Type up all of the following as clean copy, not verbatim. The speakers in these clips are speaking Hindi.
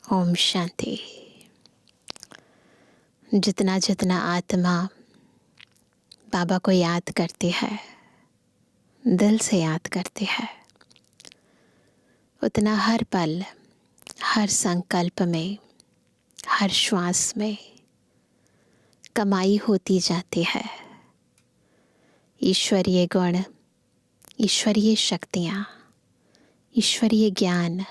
ओम शांति। जितना जितना आत्मा बाबा को याद करती है, दिल से याद करती है, उतना हर पल, हर संकल्प में, हर श्वास में कमाई होती जाती है। ईश्वरीय गुण, ईश्वरीय शक्तियाँ, ईश्वरीय ज्ञान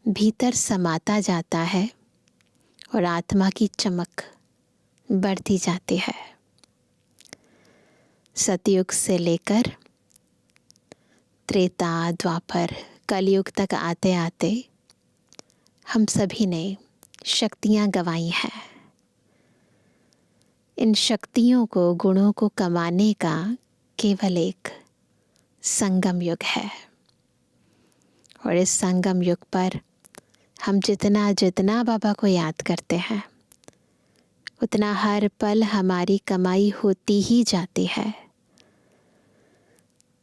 भीतर समाता जाता है और आत्मा की चमक बढ़ती जाती है। सतयुग से लेकर त्रेता, द्वापर, कलयुग तक आते आते हम सभी ने शक्तियाँ गंवाई हैं। इन शक्तियों को, गुणों को कमाने का केवल एक संगम युग है और इस संगम युग पर हम जितना जितना बाबा को याद करते हैं, उतना हर पल हमारी कमाई होती ही जाती है।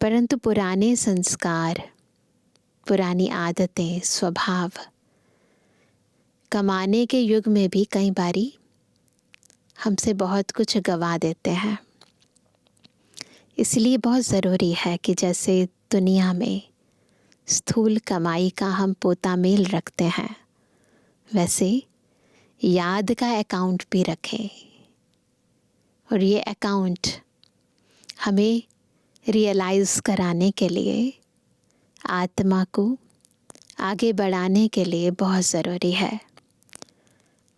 परंतु पुराने संस्कार, पुरानी आदतें, स्वभाव कमाने के युग में भी कई बारी हमसे बहुत कुछ गंवा देते हैं। इसलिए बहुत ज़रूरी है कि जैसे दुनिया में स्थूल कमाई का हम पोता मेल रखते हैं, वैसे याद का अकाउंट भी रखें। और ये अकाउंट हमें रियलाइज़ कराने के लिए, आत्मा को आगे बढ़ाने के लिए बहुत ज़रूरी है।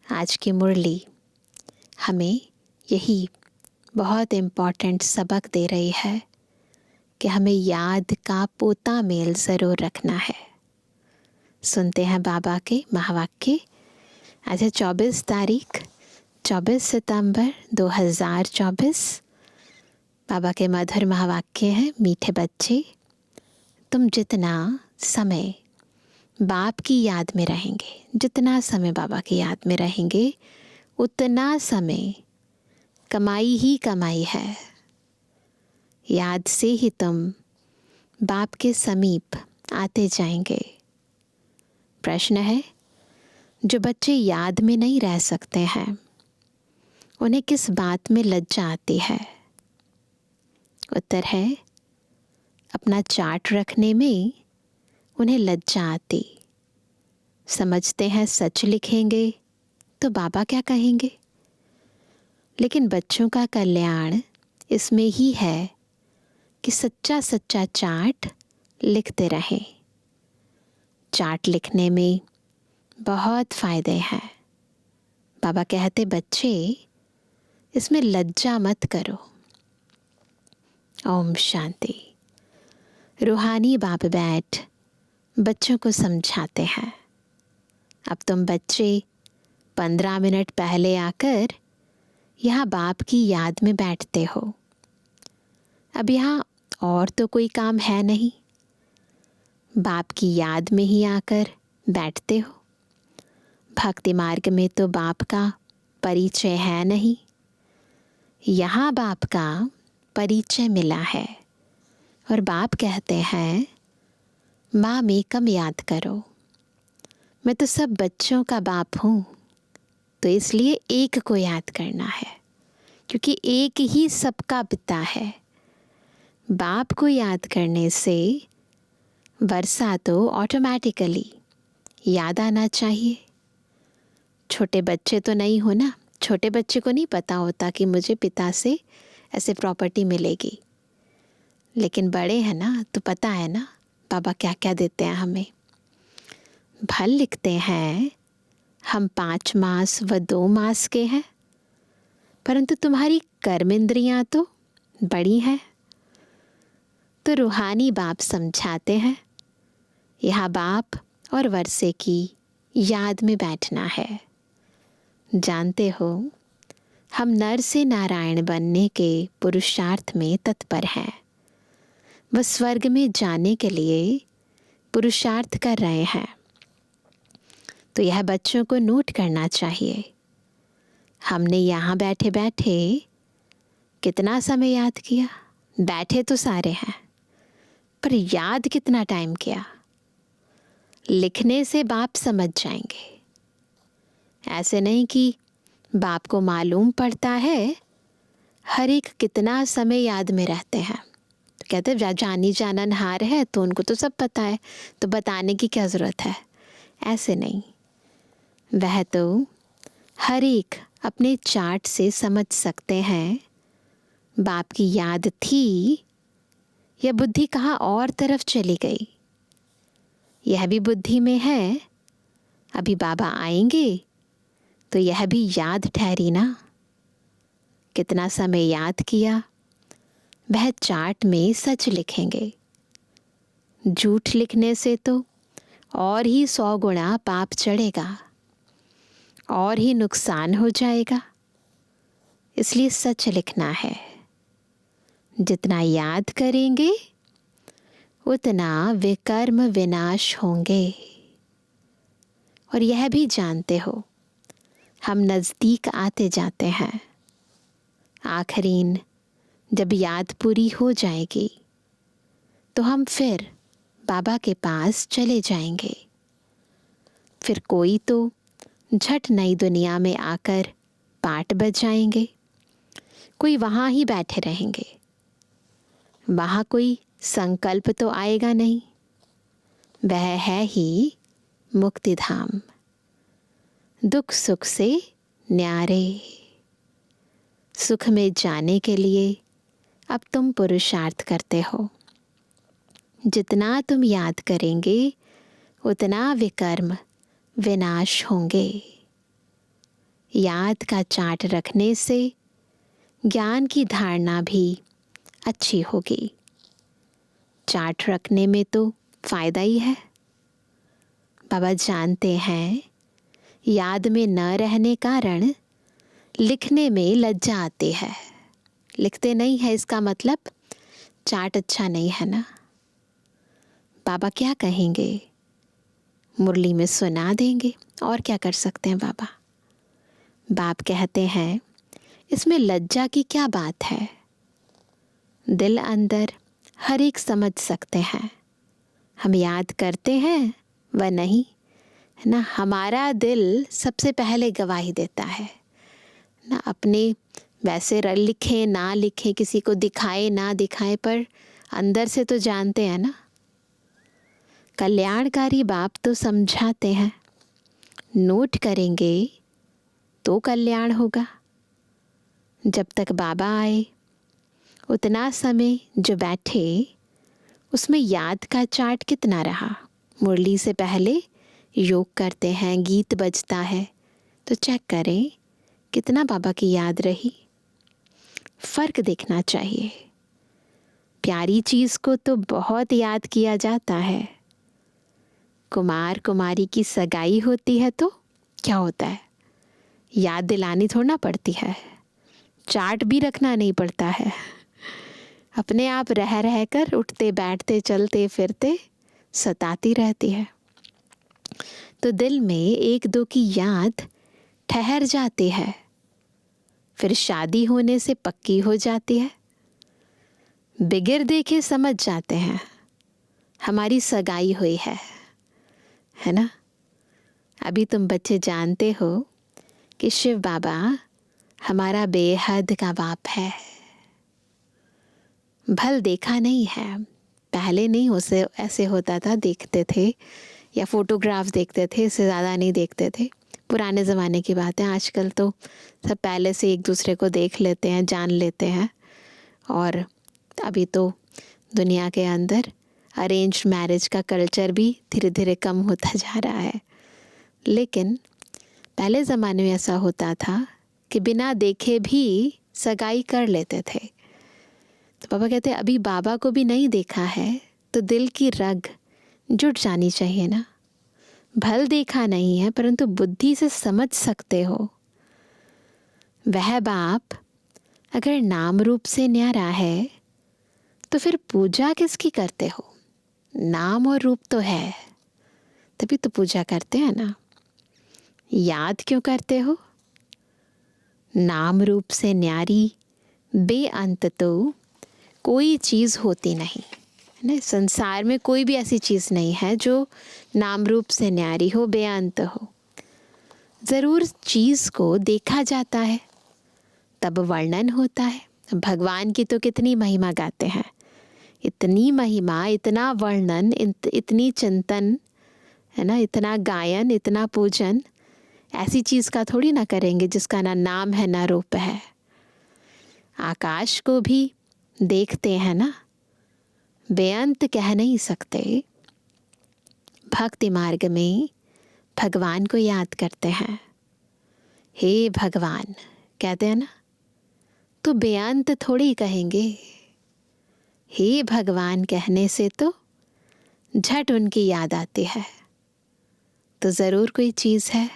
आज की मुरली हमें यही बहुत इम्पॉर्टेंट सबक दे रही है कि हमें याद का पोता मेल ज़रूर रखना है। सुनते हैं बाबा के महावाक्य। आज है 24 तारीख, 24 सितंबर 2024। बाबा के मधुर महावाक्य हैं, मीठे बच्चे, तुम जितना समय बाप की याद में रहेंगे, जितना समय बाबा की याद में रहेंगे, उतना समय कमाई ही कमाई है। याद से ही तुम बाप के समीप आते जाएंगे। प्रश्न है, जो बच्चे याद में नहीं रह सकते हैं, उन्हें किस बात में लज्जा आती है? उत्तर है, अपना चार्ट रखने में उन्हें लज्जा आती। समझते हैं सच लिखेंगे तो बाबा क्या कहेंगे। लेकिन बच्चों का कल्याण इसमें ही है कि सच्चा सच्चा चार्ट लिखते रहें। चार्ट लिखने में बहुत फ़ायदे हैं। बाबा कहते, बच्चे इसमें लज्जा मत करो। ओम शांति। रूहानी बाप बैठ बच्चों को समझाते हैं। अब तुम बच्चे 15 मिनट पहले आकर यहाँ बाप की याद में बैठते हो। अब यहाँ और तो कोई काम है नहीं, बाप की याद में ही आकर बैठते हो। भक्ति मार्ग में तो बाप का परिचय है नहीं, यहाँ बाप का परिचय मिला है और बाप कहते हैं, माँ मेकम याद करो। मैं तो सब बच्चों का बाप हूँ, तो इसलिए एक को याद करना है, क्योंकि एक ही सबका पिता है। बाप को याद करने से वर्षा तो ऑटोमेटिकली याद आना चाहिए। छोटे बच्चे तो नहीं हो ना, छोटे बच्चे को नहीं पता होता कि मुझे पिता से ऐसे प्रॉपर्टी मिलेगी। लेकिन बड़े हैं ना, तो पता है ना बाबा क्या क्या देते हैं हमें। भल लिखते हैं, हम 5 मास व 2 मास के हैं, परंतु तुम्हारी कर्म इंद्रियां तो बड़ी हैं। तो रूहानी बाप समझाते हैं, यह बाप और वर्षे की याद में बैठना है। जानते हो, हम नर से नारायण बनने के पुरुषार्थ में तत्पर हैं। वह स्वर्ग में जाने के लिए पुरुषार्थ कर रहे हैं। तो यह बच्चों को नोट करना चाहिए। हमने यहाँ बैठे बैठे कितना समय याद किया? बैठे तो सारे हैं, पर याद कितना टाइम किया? लिखने से बाप समझ जाएंगे, ऐसे नहीं कि बाप को मालूम पड़ता है हर एक कितना समय याद में रहते हैं। तो कहते हैं जानी जाननहार है तो उनको तो सब पता है, तो बताने की क्या ज़रूरत है। ऐसे नहीं, वह तो हर एक अपने चार्ट से समझ सकते हैं बाप की याद थी या बुद्धि कहाँ और तरफ चली गई। यह भी बुद्धि में है, अभी बाबा आएंगे तो यह भी याद ठहरी ना। कितना समय याद किया वह चार्ट में सच लिखेंगे। झूठ लिखने से तो और ही 100 गुना पाप चढ़ेगा, और ही नुकसान हो जाएगा। इसलिए सच लिखना है। जितना याद करेंगे उतना विकर्म विनाश होंगे। और यह भी जानते हो हम नज़दीक आते जाते हैं। आखिरीन जब याद पूरी हो जाएगी तो हम फिर बाबा के पास चले जाएंगे। फिर कोई तो झट नई दुनिया में आकर पाठ बजाएंगे, कोई वहाँ ही बैठे रहेंगे। वहाँ कोई संकल्प तो आएगा नहीं, वह है ही मुक्ति धाम, दुख सुख से न्यारे। सुख में जाने के लिए अब तुम पुरुषार्थ करते हो। जितना तुम याद करेंगे उतना विकर्म विनाश होंगे। याद का चार्ट रखने से ज्ञान की धारणा भी अच्छी होगी। चार्ट रखने में तो फायदा ही है। बाबा जानते हैं याद में न रहने कारण लिखने में लज्जा आती है। लिखते नहीं है इसका मतलब चार्ट अच्छा नहीं है ना। बाबा क्या कहेंगे, मुरली में सुना देंगे, और क्या कर सकते हैं बाबा। बाप कहते हैं इसमें लज्जा की क्या बात है। दिल अंदर हर एक समझ सकते हैं। हम याद करते हैं व नहीं ना, हमारा दिल सबसे पहले गवाही देता है ना। अपने वैसे लिखें ना लिखें, किसी को दिखाए ना दिखाए, पर अंदर से तो जानते हैं ना। कल्याणकारी बाप तो समझाते हैं, नोट करेंगे तो कल्याण होगा। जब तक बाबा आए उतना समय जो बैठे उसमें याद का चार्ट कितना रहा। मुरली से पहले योग करते हैं, गीत बजता है, तो चेक करें कितना बाबा की याद रही। फ़र्क देखना चाहिए। प्यारी चीज़ को तो बहुत याद किया जाता है। कुमार कुमारी की सगाई होती है तो क्या होता है, याद दिलानी थोड़ा पड़ती है, चार्ट भी रखना नहीं पड़ता है। अपने आप रह रह कर उठते बैठते चलते फिरते सताती रहती है। तो दिल में एक दो की याद ठहर जाती है, फिर शादी होने से पक्की हो जाती है। बिगिर देखे समझ जाते हैं हमारी सगाई हुई है ना। अभी तुम बच्चे जानते हो कि शिव बाबा हमारा बेहद का बाप है। भल देखा नहीं है, पहले नहीं उसे ऐसे होता था, देखते थे या फोटोग्राफ्स देखते थे, इससे ज़्यादा नहीं देखते थे। पुराने ज़माने की बात है। आजकल तो सब पहले से एक दूसरे को देख लेते हैं, जान लेते हैं। और अभी तो दुनिया के अंदर अरेंज्ड मैरिज का कल्चर भी धीरे धीरे कम होता जा रहा है। लेकिन पहले ज़माने में ऐसा होता था कि बिना देखे भी सगाई कर लेते थे। तो पापा कहते हैं अभी बाबा को भी नहीं देखा है तो दिल की रग जुट जानी चाहिए ना। भल देखा नहीं है परंतु बुद्धि से समझ सकते हो। वह बाप अगर नाम रूप से न्यारा है तो फिर पूजा किसकी करते हो। नाम और रूप तो है तभी तो पूजा करते हैं ना। याद क्यों करते हो। नाम रूप से न्यारी बेअंत तो कोई चीज़ होती नहीं है ना। संसार में कोई भी ऐसी चीज़ नहीं है जो नाम रूप से न्यारी हो, बेअंत हो। ज़रूर चीज़ को देखा जाता है तब वर्णन होता है। भगवान की तो कितनी महिमा गाते हैं, इतनी महिमा, इतना वर्णन, इतनी चिंतन, है ना, इतना गायन, इतना पूजन, ऐसी चीज़ का थोड़ी ना करेंगे जिसका ना नाम है ना रूप है। आकाश को भी देखते हैं ना, बेअंत कह नहीं सकते। भक्ति मार्ग में भगवान को याद करते हैं, हे भगवान कहते हैं ना, तो बेअंत थोड़ी कहेंगे। हे भगवान कहने से तो झट उनकी याद आती है। तो ज़रूर कोई चीज़ है।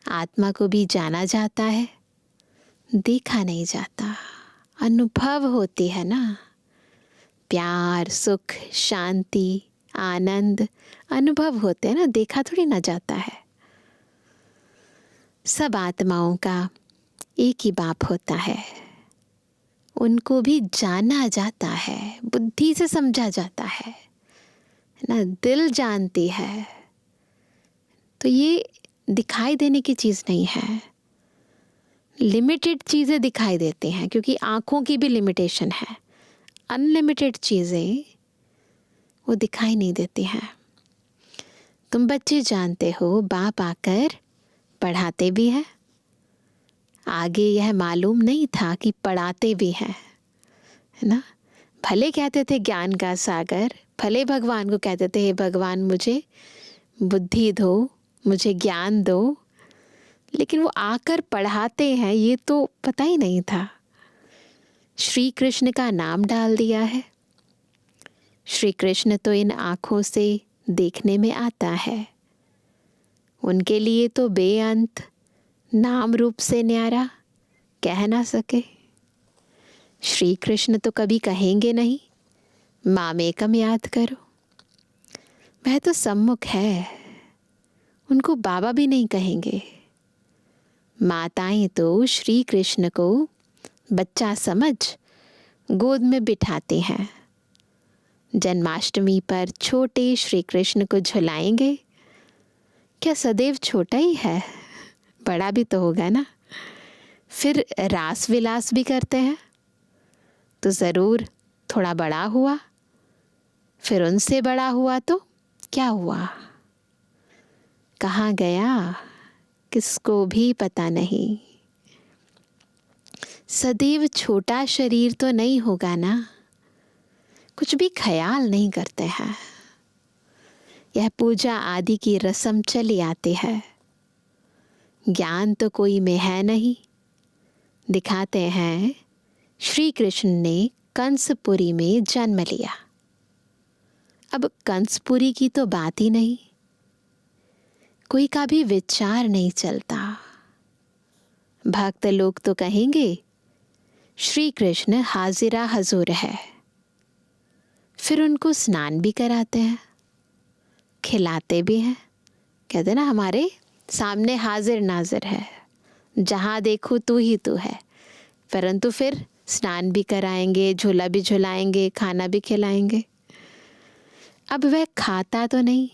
आत्मा को भी जाना जाता है, देखा नहीं जाता, अनुभव होती है ना। प्यार, सुख, शांति, आनंद अनुभव होते हैं ना, देखा थोड़ी ना जाता है। सब आत्माओं का एक ही बाप होता है, उनको भी जाना जाता है, बुद्धि से समझा जाता है ना, दिल जानती है। तो ये दिखाई देने की चीज़ नहीं है। लिमिटेड चीज़ें दिखाई देती हैं क्योंकि आँखों की भी लिमिटेशन है। अनलिमिटेड चीज़ें वो दिखाई नहीं देती हैं। तुम बच्चे जानते हो, बाप आकर पढ़ाते भी हैं। आगे यह मालूम नहीं था कि पढ़ाते भी हैं, है ना। भले कहते थे ज्ञान का सागर, भले भगवान को कहते थे, हे भगवान मुझे बुद्धि दो, मुझे ज्ञान दो, लेकिन वो आकर पढ़ाते हैं ये तो पता ही नहीं था। श्री कृष्ण का नाम डाल दिया है। श्री कृष्ण तो इन आँखों से देखने में आता है, उनके लिए तो बेअंत, नाम रूप से न्यारा, कह ना सके। श्री कृष्ण तो कभी कहेंगे नहीं मामेकम याद करो, वह तो सम्मुख है, उनको बाबा भी नहीं कहेंगे। माताएं तो श्री कृष्ण को बच्चा समझ गोद में बिठाते हैं। जन्माष्टमी पर छोटे श्री कृष्ण को झुलाएंगे, क्या सदैव छोटा ही है, बड़ा भी तो होगा ना। फिर रास विलास भी करते हैं तो ज़रूर थोड़ा बड़ा हुआ, फिर उनसे बड़ा हुआ तो क्या हुआ, कहाँ गया, किसको भी पता नहीं। सदैव छोटा शरीर तो नहीं होगा ना, कुछ भी ख्याल नहीं करते हैं। यह पूजा आदि की रस्म चली आती है। ज्ञान तो कोई में है नहीं। दिखाते हैं श्री कृष्ण ने कंसपुरी में जन्म लिया। अब कंसपुरी की तो बात ही नहीं, कोई का भी विचार नहीं चलता। भक्त लोग तो कहेंगे श्री कृष्ण हाजिरा हजूर है। फिर उनको स्नान भी कराते हैं, खिलाते भी हैं। कहते ना हमारे सामने हाजिर नाजिर है, जहाँ देखो तू ही तू है। परंतु फिर स्नान भी कराएंगे, झूला भी झुलाएंगे, खाना भी खिलाएंगे। अब वह खाता तो नहीं,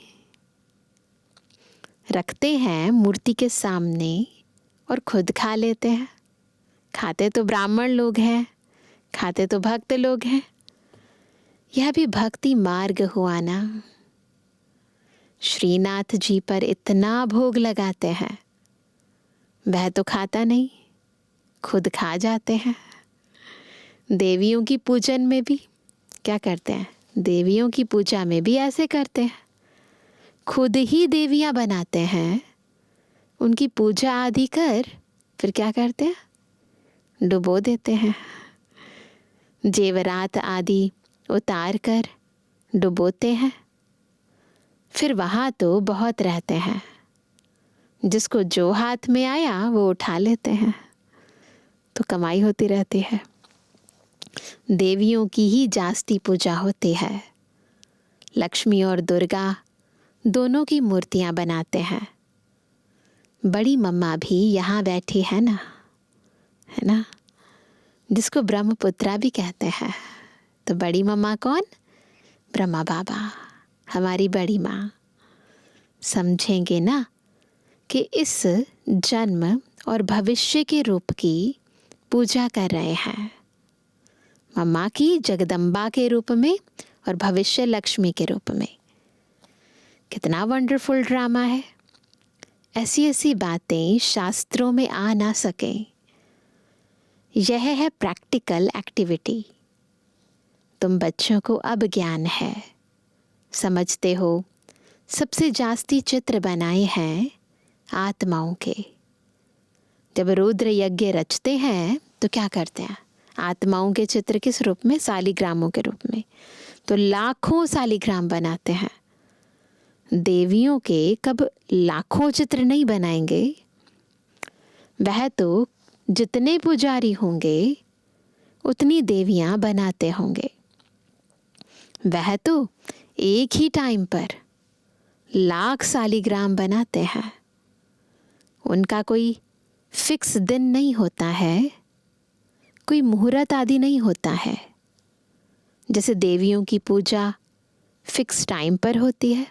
रखते हैं मूर्ति के सामने और खुद खा लेते हैं। खाते तो ब्राह्मण लोग हैं, खाते तो भक्त लोग हैं। यह भी भक्ति मार्ग हुआ ना। श्रीनाथ जी पर इतना भोग लगाते हैं, वह तो खाता नहीं, खुद खा जाते हैं। देवियों की पूजन में भी क्या करते हैं, देवियों की पूजा में भी ऐसे करते हैं, खुद ही देवियां बनाते हैं, उनकी पूजा आदि कर फिर क्या करते हैं, डुबो देते हैं। जेवरात आदि उतार कर डुबोते हैं। फिर वहाँ तो बहुत रहते हैं, जिसको जो हाथ में आया वो उठा लेते हैं, तो कमाई होती रहती है। देवियों की ही जास्ती पूजा होती है। लक्ष्मी और दुर्गा दोनों की मूर्तियाँ बनाते हैं। बड़ी मम्मा भी यहाँ बैठी है ना, है ना, जिसको ब्रह्मपुत्रा भी कहते हैं। तो बड़ी मम्मा कौन, ब्रह्मा बाबा, हमारी बड़ी माँ। समझेंगे ना कि इस जन्म और भविष्य के रूप की पूजा कर रहे हैं, मम्मा की जगदम्बा के रूप में और भविष्य लक्ष्मी के रूप में। कितना वंडरफुल ड्रामा है। ऐसी ऐसी बातें शास्त्रों में आ ना सकें, यह है प्रैक्टिकल एक्टिविटी। तुम बच्चों को अब ज्ञान है, समझते हो सबसे जास्ती चित्र बनाए हैं आत्माओं के। जब रुद्र यज्ञ रचते हैं तो क्या करते हैं? आत्माओं के चित्र किस रूप में? शालिग्रामों के रूप में। तो लाखों शालिग्राम बनाते हैं। देवियों के कब लाखों चित्र नहीं बनाएंगे। वह तो जितने पुजारी होंगे उतनी देवियां बनाते होंगे। वह तो एक ही टाइम पर लाख शालिग्राम बनाते हैं। उनका कोई फिक्स दिन नहीं होता है, कोई मुहूर्त आदि नहीं होता है। जैसे देवियों की पूजा फिक्स टाइम पर होती है,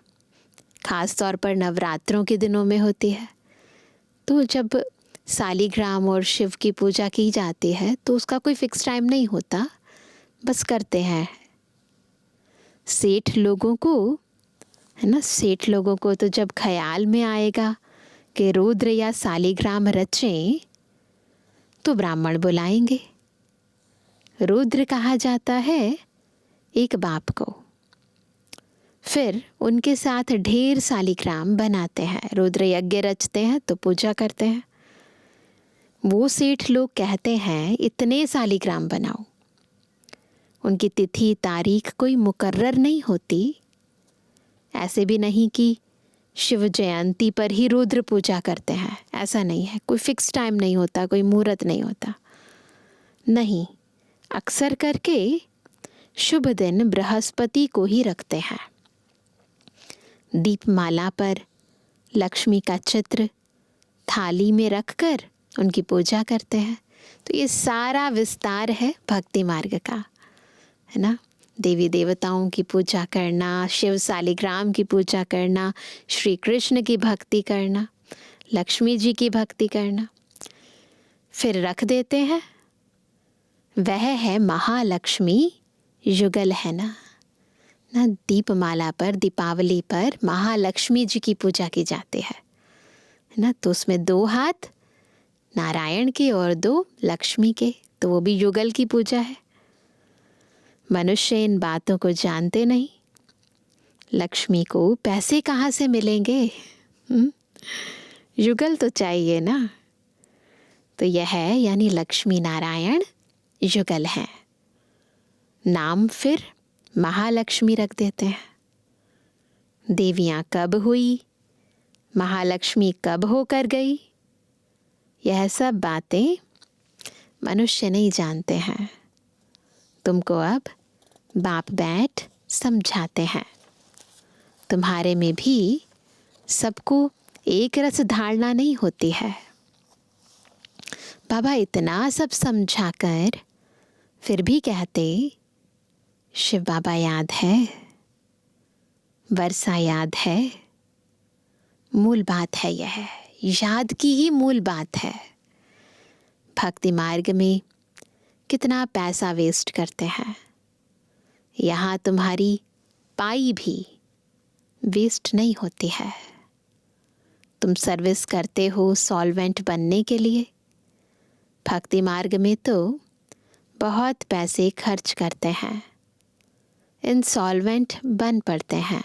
खास तौर पर नवरात्रों के दिनों में होती है। तो जब शालिग्राम और शिव की पूजा की जाती है तो उसका कोई फिक्स टाइम नहीं होता, बस करते हैं। सेठ लोगों को, है ना, सेठ लोगों को तो जब ख्याल में आएगा कि रुद्र या शालिग्राम रचें तो ब्राह्मण बुलाएंगे। रुद्र कहा जाता है एक बाप को। फिर उनके साथ ढेर शालिग्राम बनाते हैं, रुद्र यज्ञ रचते हैं तो पूजा करते हैं। वो सेठ लोग कहते हैं इतने शालिग्राम बनाओ। उनकी तिथि तारीख कोई मुकर्रर नहीं होती। ऐसे भी नहीं कि शिव जयंती पर ही रुद्र पूजा करते हैं, ऐसा नहीं है। कोई फिक्स टाइम नहीं होता, कोई मुहूर्त नहीं होता। नहीं, अक्सर करके शुभ दिन बृहस्पति को ही रखते हैं। दीपमाला पर लक्ष्मी का चित्र थाली में रखकर उनकी पूजा करते हैं। तो ये सारा विस्तार है भक्ति मार्ग का, है ना। देवी देवताओं की पूजा करना, शिव शालिग्राम की पूजा करना, श्री कृष्ण की भक्ति करना, लक्ष्मी जी की भक्ति करना, फिर रख देते हैं। वह है महालक्ष्मी युगल, है ना। दीपमाला पर, दीपावली पर महालक्ष्मी जी की पूजा की जाती है ना। तो उसमें 2 हाथ नारायण के और 2 लक्ष्मी के, तो वो भी युगल की पूजा है। मनुष्य इन बातों को जानते नहीं। लक्ष्मी को पैसे कहाँ से मिलेंगे? युगल तो चाहिए ना। तो यह है, यानी लक्ष्मी नारायण युगल है। नाम फिर महालक्ष्मी रख देते हैं। देवियां कब हुई, महालक्ष्मी कब होकर गई, यह सब बातें मनुष्य नहीं जानते हैं। तुमको अब बाप बैठ समझाते हैं। तुम्हारे में भी सबको एक रस धारणा नहीं होती है। बाबा इतना सब समझाकर फिर भी कहते शिव बाबा याद है, वर्षा याद है। मूल बात है यह, याद की ही मूल बात है। भक्ति मार्ग में कितना पैसा वेस्ट करते हैं। यहाँ तुम्हारी पाई भी वेस्ट नहीं होती है। तुम सर्विस करते हो सॉल्वेंट बनने के लिए। भक्ति मार्ग में तो बहुत पैसे खर्च करते हैं, इंसॉल्वेंट बन पड़ते हैं,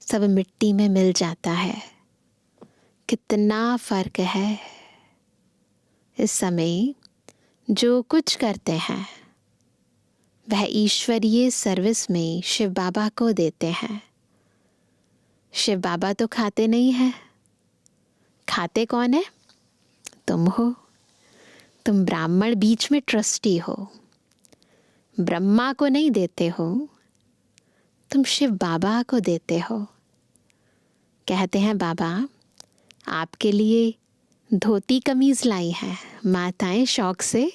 सब मिट्टी में मिल जाता है। कितना फर्क है। इस समय जो कुछ करते हैं वह ईश्वरीय सर्विस में शिव बाबा को देते हैं। शिव बाबा तो खाते नहीं है। खाते कौन है? तुम हो। तुम ब्राह्मण बीच में ट्रस्टी हो। ब्रह्मा को नहीं देते हो, तुम शिव बाबा को देते हो। कहते हैं बाबा आपके लिए धोती कमीज लाई है। माताएं शौक से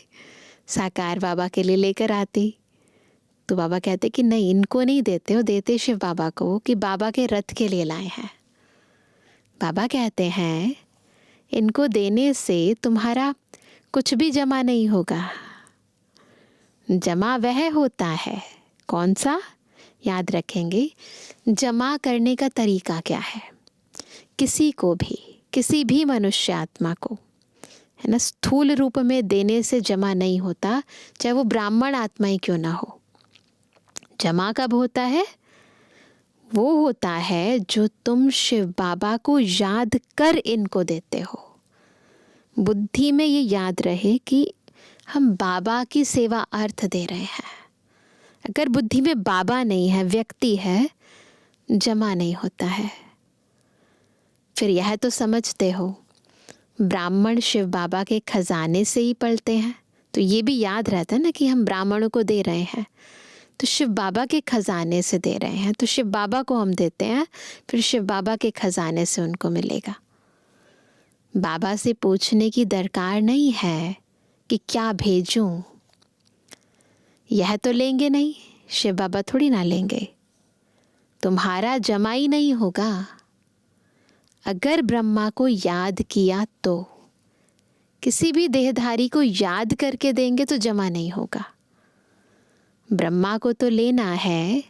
साकार बाबा के लिए लेकर आती, तो बाबा कहते कि नहीं, इनको नहीं देते हो, देते शिव बाबा को, कि बाबा के रथ के लिए लाए हैं। बाबा कहते हैं इनको देने से तुम्हारा कुछ भी जमा नहीं होगा। जमा वह होता है, कौन सा? याद रखेंगे, जमा करने का तरीका क्या है। किसी को भी, किसी भी मनुष्य आत्मा को, है ना, स्थूल रूप में देने से जमा नहीं होता, चाहे वो ब्राह्मण आत्मा ही क्यों ना हो। जमा कब होता है? वो होता है जो तुम शिव बाबा को याद कर इनको देते हो। बुद्धि में ये याद रहे कि हम बाबा की सेवा अर्थ दे रहे हैं। अगर बुद्धि में बाबा नहीं है, व्यक्ति है, जमा नहीं होता है। फिर यह तो समझते हो ब्राह्मण शिव बाबा के खजाने से ही पलते हैं, तो ये भी याद रहता है ना कि हम ब्राह्मणों को दे रहे हैं तो शिव बाबा के खजाने से दे रहे हैं, तो शिव बाबा को हम देते हैं, फिर शिव बाबा के खजाने से उनको मिलेगा। बाबा से पूछने की दरकार नहीं है कि क्या भेजूं। यह तो लेंगे नहीं, शिव बाबा थोड़ी ना लेंगे। तुम्हारा जमा ही नहीं होगा। अगर ब्रह्मा को याद किया तो, किसी भी देहधारी को याद करके देंगे तो जमा नहीं होगा। ब्रह्मा को तो लेना है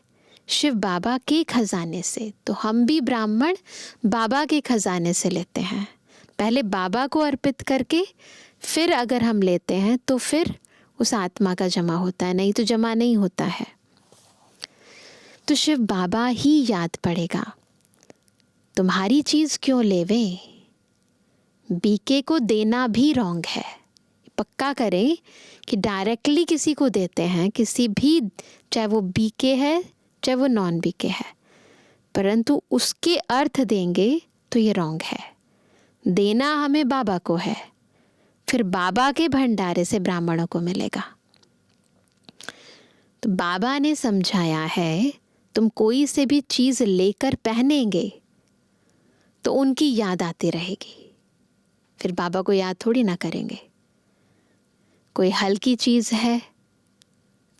शिव बाबा के खजाने से, तो हम भी ब्राह्मण बाबा के खजाने से लेते हैं। पहले बाबा को अर्पित करके फिर अगर हम लेते हैं तो फिर उस आत्मा का जमा होता है, नहीं तो जमा नहीं होता है। तो शिव बाबा ही याद पड़ेगा। तुम्हारी चीज क्यों लेवे? बीके को देना भी रॉन्ग है। पक्का करें कि डायरेक्टली किसी को देते हैं, किसी भी, चाहे वो बीके है चाहे वो नॉन बीके है, परंतु उसके अर्थ देंगे तो ये रॉन्ग है। देना हमें बाबा को है, फिर बाबा के भंडारे से ब्राह्मणों को मिलेगा। तो बाबा ने समझाया है तुम कोई से भी चीज लेकर पहनेंगे तो उनकी याद आती रहेगी, फिर बाबा को याद थोड़ी ना करेंगे। कोई हल्की चीज है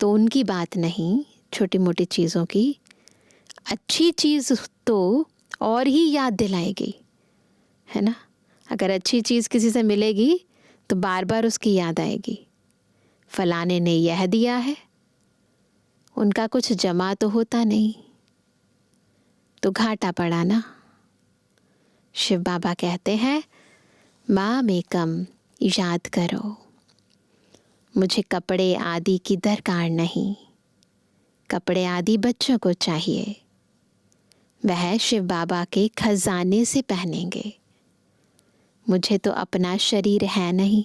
तो उनकी बात नहीं, छोटी मोटी चीजों की। अच्छी चीज तो और ही याद दिलाएगी, है ना। अगर अच्छी चीज किसी से मिलेगी तो बार बार उसकी याद आएगी। फलाने ने यह दिया है, उनका कुछ जमा तो होता नहीं, तो घाटा पड़ा ना। शिव बाबा कहते हैं माम एकम, याद करो, मुझे कपड़े आदि की दरकार नहीं। कपड़े आदि बच्चों को चाहिए, वह शिव बाबा के खजाने से पहनेंगे। मुझे तो अपना शरीर है नहीं,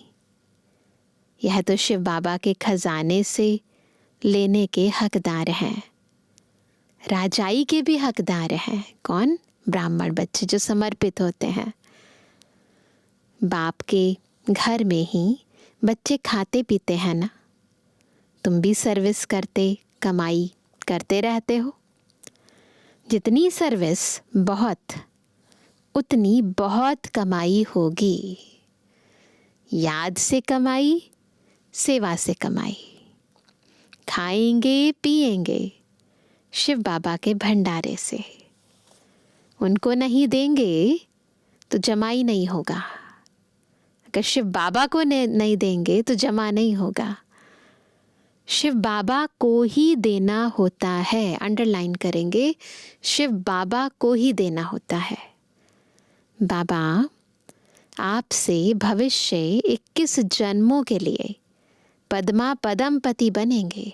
यह तो शिव बाबा के खजाने से लेने के हकदार हैं। राजाई के भी हकदार हैं। कौन? ब्राह्मण बच्चे जो समर्पित होते हैं। बाप के घर में ही बच्चे खाते पीते हैं ना। तुम भी सर्विस करते, कमाई करते रहते हो। जितनी सर्विस बहुत, उतनी बहुत कमाई होगी। याद से कमाई, सेवा से कमाई। खाएंगे पिएंगे शिव बाबा के भंडारे से। उनको नहीं देंगे तो जमाई नहीं होगा। अगर शिव बाबा को नहीं देंगे तो जमा नहीं होगा। शिव बाबा को ही देना होता है। अंडरलाइन करेंगे, शिव बाबा को ही देना होता है। बाबा आपसे भविष्य 21 जन्मों के लिए पद्मा पदमपति बनेंगे।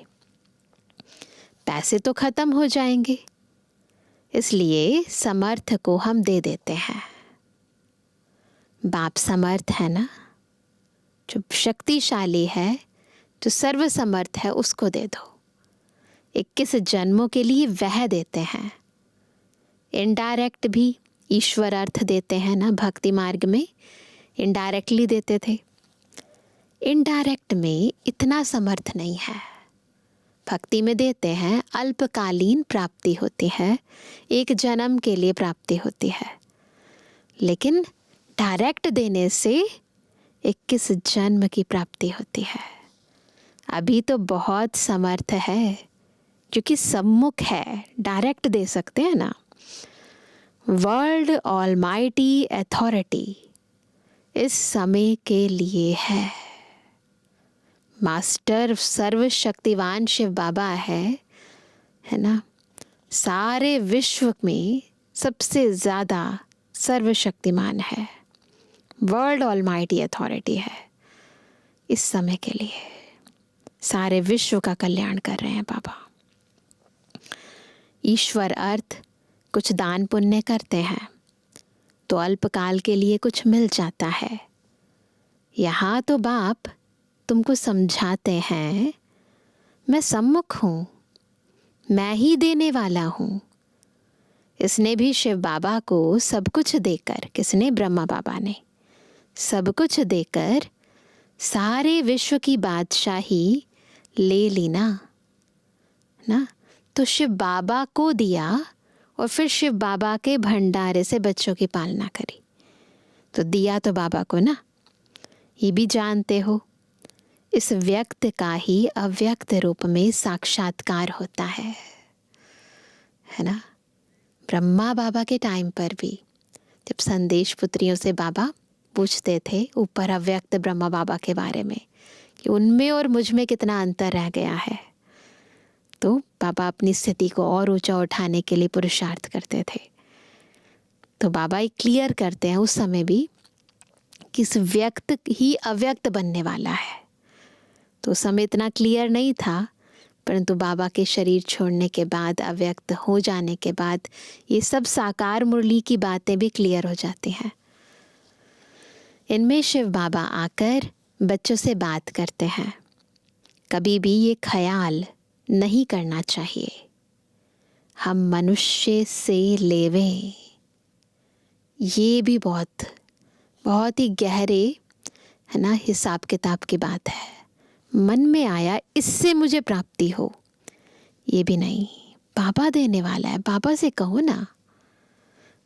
पैसे तो खत्म हो जाएंगे, इसलिए समर्थ को हम दे देते हैं। बाप समर्थ है ना, जो शक्तिशाली है, जो सर्वसमर्थ है, उसको दे दो। 21 जन्मों के लिए वह देते हैं। इनडायरेक्ट भी ईश्वर अर्थ देते हैं ना, भक्ति मार्ग में इनडायरेक्टली देते थे। इनडायरेक्ट में इतना समर्थ नहीं है। भक्ति में देते हैं, अल्पकालीन प्राप्ति होती है, एक जन्म के लिए प्राप्ति होती है। लेकिन डायरेक्ट देने से 21 जन्म की प्राप्ति होती है। अभी तो बहुत समर्थ है, क्योंकि सम्मुख है, डायरेक्ट दे सकते हैं ना। वर्ल्ड ऑलमाइटी अथॉरिटी इस समय के लिए है। मास्टर सर्वशक्तिवान शिव बाबा है ना, सारे विश्व में सबसे ज़्यादा सर्वशक्तिमान है। वर्ल्ड ऑलमाइटी अथॉरिटी है इस समय के लिए। सारे विश्व का कल्याण कर रहे हैं बाबा। ईश्वर अर्थ कुछ दान पुण्य करते हैं तो अल्पकाल के लिए कुछ मिल जाता है। यहाँ तो बाप तुमको समझाते हैं, मैं सम्मुख हूँ, मैं ही देने वाला हूँ। इसने भी शिव बाबा को सब कुछ देकर, किसने? ब्रह्मा बाबा ने सब कुछ देकर सारे विश्व की बादशाही ले ली ना। तो शिव बाबा को दिया और फिर शिव बाबा के भंडारे से बच्चों की पालना करी। तो दिया तो बाबा को ना। ये भी जानते हो, इस व्यक्त का ही अव्यक्त रूप में साक्षात्कार होता है ना। ब्रह्मा बाबा के टाइम पर भी जब संदेश पुत्रियों से बाबा पूछते थे ऊपर अव्यक्त ब्रह्मा बाबा के बारे में कि उनमें और मुझ में कितना अंतर रह गया है, तो बाबा अपनी स्थिति को और ऊंचा उठाने के लिए पुरुषार्थ करते थे। तो बाबा एक क्लियर करते हैं उस समय भी कि इस व्यक्त ही अव्यक्त बनने वाला है। तो उस समय इतना क्लियर नहीं था, परंतु बाबा के शरीर छोड़ने के बाद, अव्यक्त हो जाने के बाद, ये सब साकार मुरली की बातें भी क्लियर हो जाती हैं। इनमें शिव बाबा आकर बच्चों से बात करते हैं। कभी भी ये ख्याल नहीं करना चाहिए हम मनुष्य से लेवें। ये भी बहुत बहुत ही गहरे है ना हिसाब किताब की बात है। मन में आया इससे मुझे प्राप्ति हो, ये भी नहीं। बाबा देने वाला है, बाबा से कहो ना,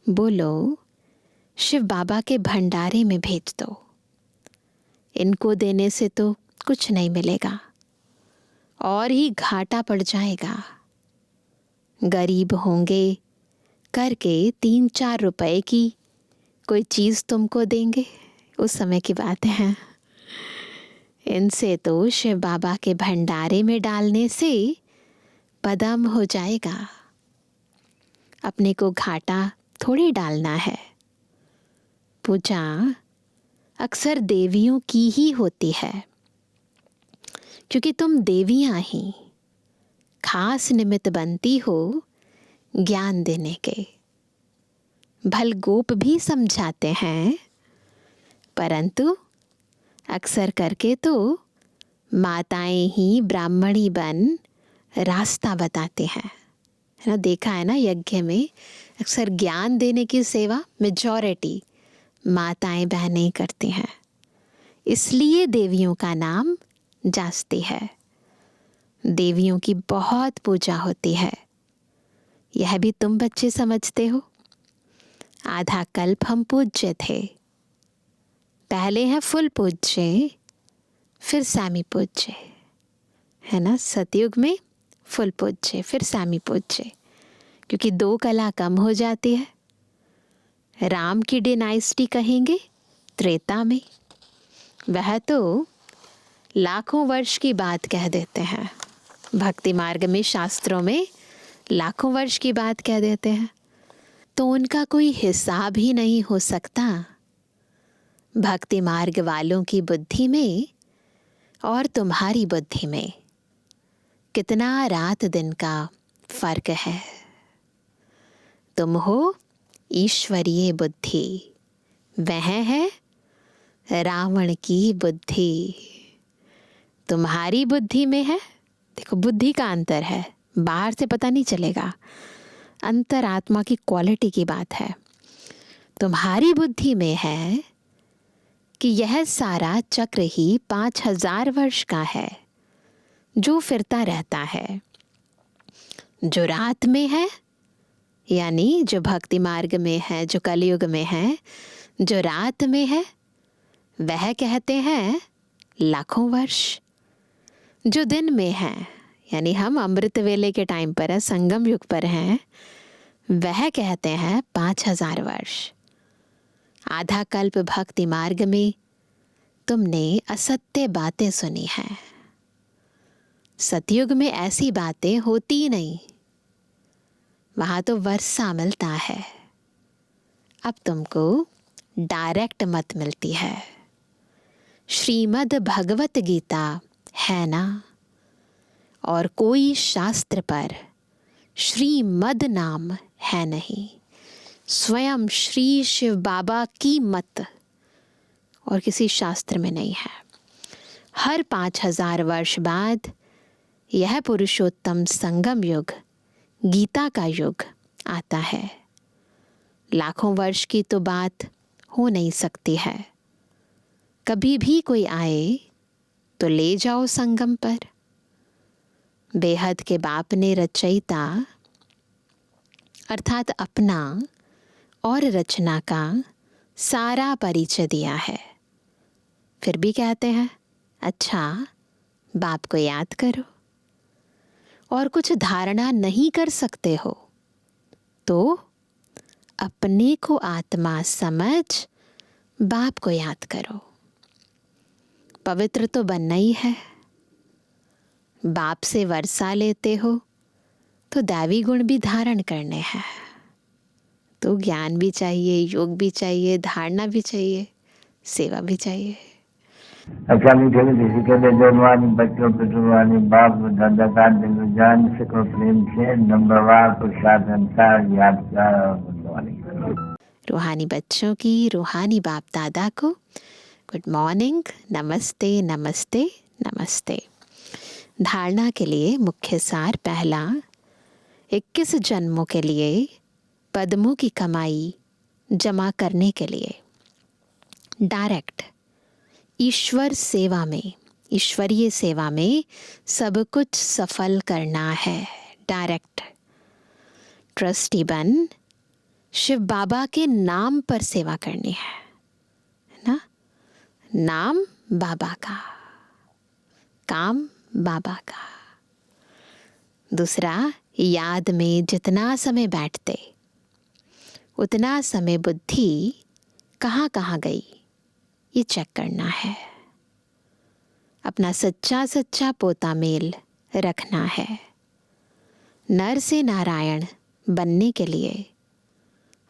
बोलो शिव बाबा के भंडारे में भेज दो। इनको देने से तो कुछ नहीं मिलेगा और ही घाटा पड़ जाएगा। गरीब होंगे करके 3-4 रुपए की कोई चीज़ तुमको देंगे, उस समय की बात है। इनसे तो शिव बाबा के भंडारे में डालने से पदम हो जाएगा। अपने को घाटा थोड़ी डालना है। पूजा अक्सर देवियों की ही होती है, क्योंकि तुम देवियां ही खास निमित्त बनती हो ज्ञान देने के। भल गोप भी समझाते हैं, परंतु अक्सर करके तो माताएं ही ब्राह्मणी बन रास्ता बताते हैं, है ना। देखा है ना, यज्ञ में अक्सर ज्ञान देने की सेवा मेजॉरिटी माताएं बहनें करती हैं। इसलिए देवियों का नाम जास्ती है। देवियों की बहुत पूजा होती है। यह भी तुम बच्चे समझते हो। आधा कल्प हम पूज्य थे, पहले हैं फुल पूज्य, फिर सामी पूज्य, है ना। सतयुग में फुल पूज्य, फिर सामी पूज्य, क्योंकि 2 कला कम हो जाती है। राम की डायनेस्टी कहेंगे त्रेता में, वह तो लाखों वर्ष की बात कह देते हैं। भक्ति मार्ग में शास्त्रों में लाखों वर्ष की बात कह देते हैं, तो उनका कोई हिसाब ही नहीं हो सकता। भक्ति मार्ग वालों की बुद्धि में और तुम्हारी बुद्धि में कितना रात दिन का फर्क है। तुम हो ईश्वरीय बुद्धि, वह है रावण की बुद्धि। तुम्हारी बुद्धि में है, देखो बुद्धि का अंतर है, बाहर से पता नहीं चलेगा, अंतरात्मा की क्वालिटी की बात है। तुम्हारी बुद्धि में है कि यह सारा चक्र ही 5000 वर्ष का है, जो फिरता रहता है। जो रात में है, यानी जो भक्ति मार्ग में है, जो कलयुग में है, जो रात में है, वह कहते हैं लाखों वर्ष। जो दिन में है, यानी हम अमृत वेले के टाइम पर है, संगम युग पर हैं, वह कहते हैं 5000 वर्ष। आधा कल्प भक्ति मार्ग में तुमने असत्य बातें सुनी हैं। सतयुग में ऐसी बातें होती ही नहीं, वहां तो वर्षा मिलता है। अब तुमको डायरेक्ट मत मिलती है। श्रीमद् भगवत गीता है ना, और कोई शास्त्र पर श्रीमद् नाम है नहीं। स्वयं श्री शिव बाबा की मत और किसी शास्त्र में नहीं है। हर 5000 वर्ष बाद यह पुरुषोत्तम संगम युग, गीता का युग आता है। लाखों वर्ष की तो बात हो नहीं सकती है। कभी भी कोई आए तो ले जाओ संगम पर। बेहद के बाप ने रचयिता अर्थात अपना और रचना का सारा परिचय दिया है। फिर भी कहते हैं अच्छा बाप को याद करो, और कुछ धारणा नहीं कर सकते हो तो अपने को आत्मा समझ बाप को याद करो। पवित्र तो बनना ही है। बाप से वर्षा लेते हो तो दैवी गुण भी धारण करने हैं। तो ज्ञान भी चाहिए, योग भी चाहिए, धारणा भी चाहिए, सेवा भी चाहिए। अच्छा मीठे किसी के लिए जन्मवानी बच्चों पितृवानी बाप दादा का दिल जान सको प्रेम से नंबरवार प्रसाद अनुसार यादगार रूहानी बच्चों की रूहानी बाप दादा को गुड मॉर्निंग, नमस्ते नमस्ते नमस्ते। धारणा के लिए मुख्य सार पहला, 21 जन्मों के लिए पद्मों की कमाई जमा करने के लिए डायरेक्ट ईश्वर सेवा में, ईश्वरीय सेवा में सब कुछ सफल करना है। डायरेक्ट ट्रस्टी बन शिव बाबा के नाम पर सेवा करनी है ना। नाम बाबा का, काम बाबा का। दूसरा, याद में जितना समय बैठते उतना समय बुद्धि कहाँ कहाँ गई ये चेक करना है। अपना सच्चा सच्चा पोता मेल रखना है। नर से नारायण बनने के लिए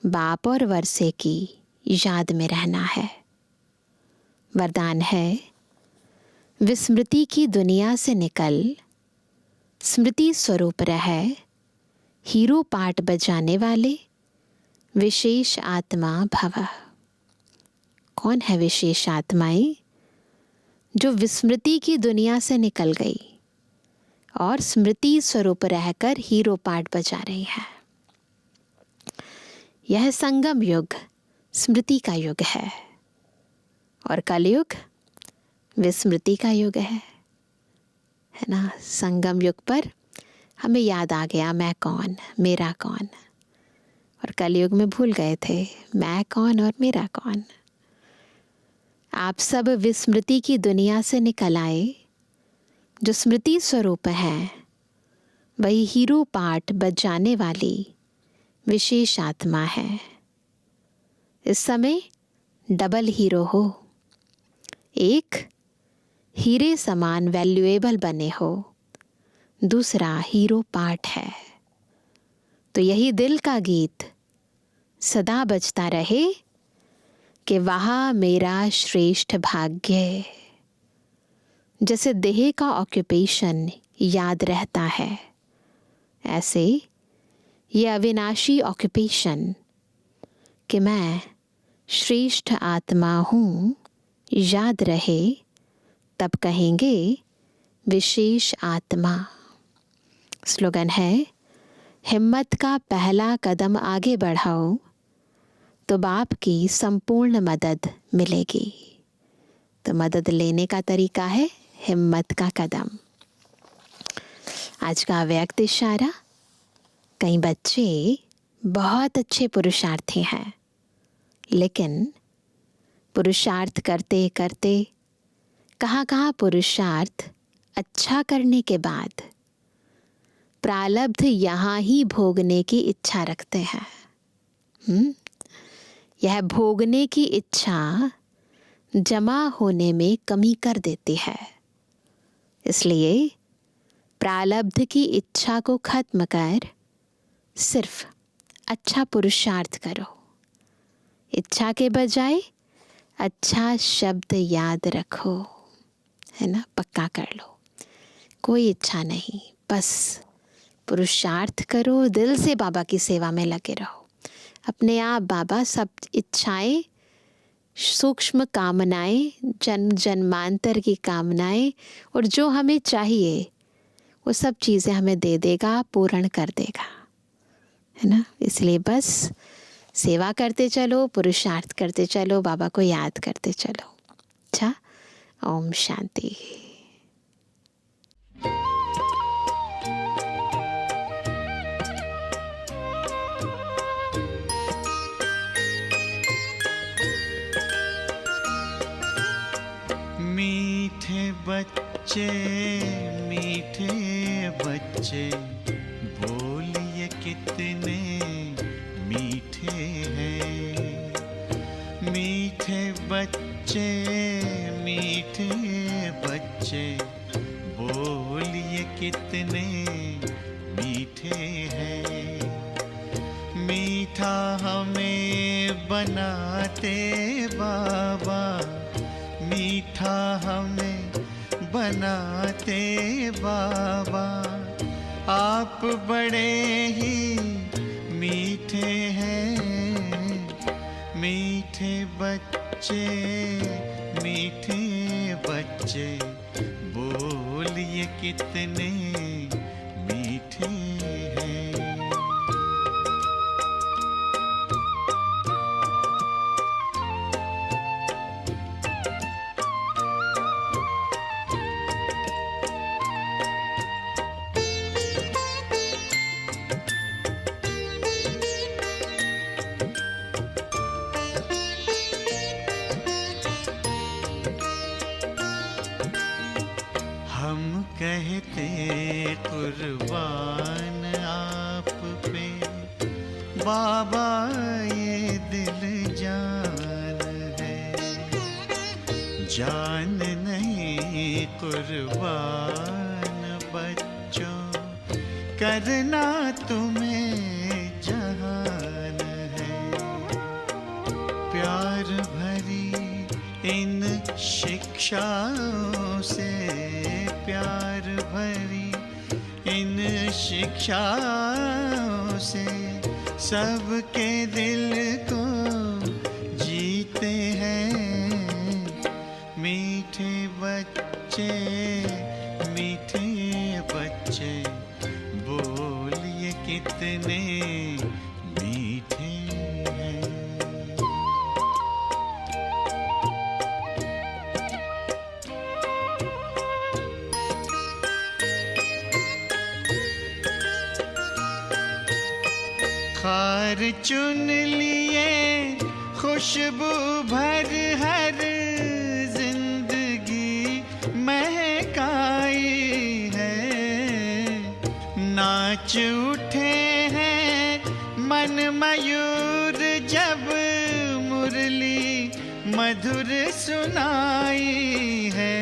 बाप और वर्षे की याद में रहना है। वरदान है, विस्मृति की दुनिया से निकल स्मृति स्वरूप रहे, हीरो पाठ बजाने वाले विशेष आत्मा भव। कौन है विशेष आत्माएं? जो विस्मृति की दुनिया से निकल गई और स्मृति स्वरूप रहकर हीरो पाठ बजा रही है। यह संगम युग स्मृति का युग है और कलयुग विस्मृति का युग है ना। संगम युग पर हमें याद आ गया मैं कौन, मेरा कौन, और कलयुग में भूल गए थे मैं कौन और मेरा कौन। आप सब विस्मृति की दुनिया से निकल आए। जो स्मृति स्वरूप है वही हीरो पाठ बजाने वाली विशेष आत्मा है। इस समय डबल हीरो हो। एक हीरे समान वैल्यूएबल बने हो, दूसरा हीरो पार्ट है। तो यही दिल का गीत सदा बजता रहे कि वहाँ मेरा श्रेष्ठ भाग्य। जैसे देह का ऑक्यूपेशन याद रहता है, ऐसे ये अविनाशी ऑक्यूपेशन कि मैं श्रेष्ठ आत्मा हूँ याद रहे, तब कहेंगे विशेष आत्मा। स्लोगन है, हिम्मत का पहला कदम आगे बढ़ाओ तो बाप की संपूर्ण मदद मिलेगी। तो मदद लेने का तरीका है हिम्मत का कदम। आज का व्यक्त इशारा, कई बच्चे बहुत अच्छे पुरुषार्थी हैं, लेकिन पुरुषार्थ करते करते कहाँ कहाँ पुरुषार्थ अच्छा करने के बाद प्रारब्ध यहाँ ही भोगने की इच्छा रखते हैं। यह भोगने की इच्छा जमा होने में कमी कर देती है। इसलिए प्रारब्ध की इच्छा को खत्म कर सिर्फ अच्छा पुरुषार्थ करो। इच्छा के बजाय अच्छा शब्द याद रखो, है ना, पक्का कर लो। कोई इच्छा नहीं, बस पुरुषार्थ करो, दिल से बाबा की सेवा में लगे रहो। अपने आप बाबा सब इच्छाएं, सूक्ष्म कामनाएं, जन्म जन्मांतर की कामनाएं और जो हमें चाहिए वो सब चीज़ें हमें दे देगा, पूर्ण कर देगा, है ना। इसलिए बस सेवा करते चलो, पुरुषार्थ करते चलो, बाबा को याद करते चलो। अच्छा, ओम शांति। मीठे बच्चे, मीठे बच्चे, बोलिए कितने मीठे हैं। मीठे बच्चे, मीठे बच्चे, बोलिए कितने मीठे हैं। मीठा हमें बनाते बाबा, मीठा हमें बनाते बाबा, आप बड़े ही मीठे हैं। मीठे बच्चे, मीठे बच्चे, बोलिए कितने मीठे हैं। कहते कुर्बान आप पे बाबा, ये दिल जान है। जान नहीं कुर्बान बच्चों, करना तुम्हें जहान है। प्यार भरी इन शिक्षाओं से, प्यार भरी इन शिक्षाओं से, सबके दिल को जीते हैं। मीठे बच्चे, मीठे बच्चे, बोलिए कितने मीठे हैं। खार चुन लिए खुशबू भर हर जिंदगी महकाई है। नाच उठे हैं मन मयूर जब मुरली मधुर सुनाई है।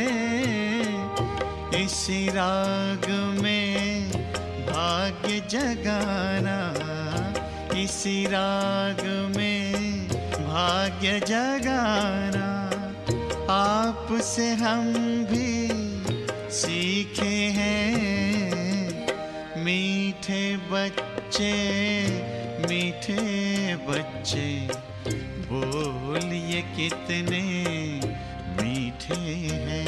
इसी राग में भाग्य जगाना, इसी राग में भाग्य जगाना, आपसे हम भी सीखे हैं। मीठे बच्चे, मीठे बच्चे, बोलिए कितने मीठे हैं।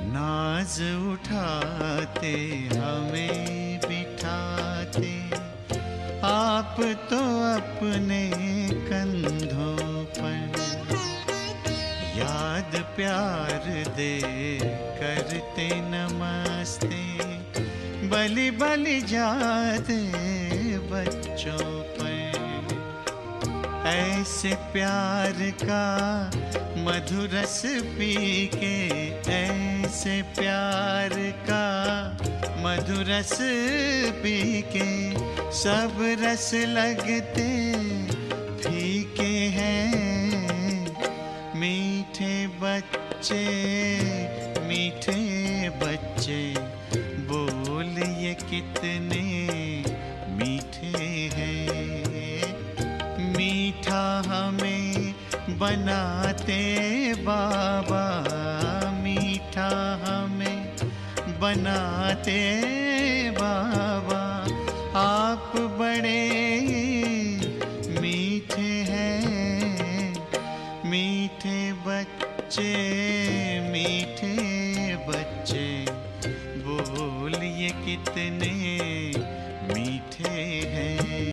नाज उठाते हमें बिठाते, आप तो अपने कंधों प्यार दे करते नमस्ते, बलि बलि जाते बच्चों पर। ऐसे प्यार का मधुरस पी के, ऐसे प्यार का मधुरस पी के, सब रस लगते फीके हैं। मीठे बच्चे, मीठे बच्चे, बोल ये कितने मीठे हैं। मीठा हमें बनाते बाबा, मीठा हमें बनाते बाबा। आप बड़े मीठे हैं। मीठे बच्चे, मीठे बच्चे, बोल ये कितने मीठे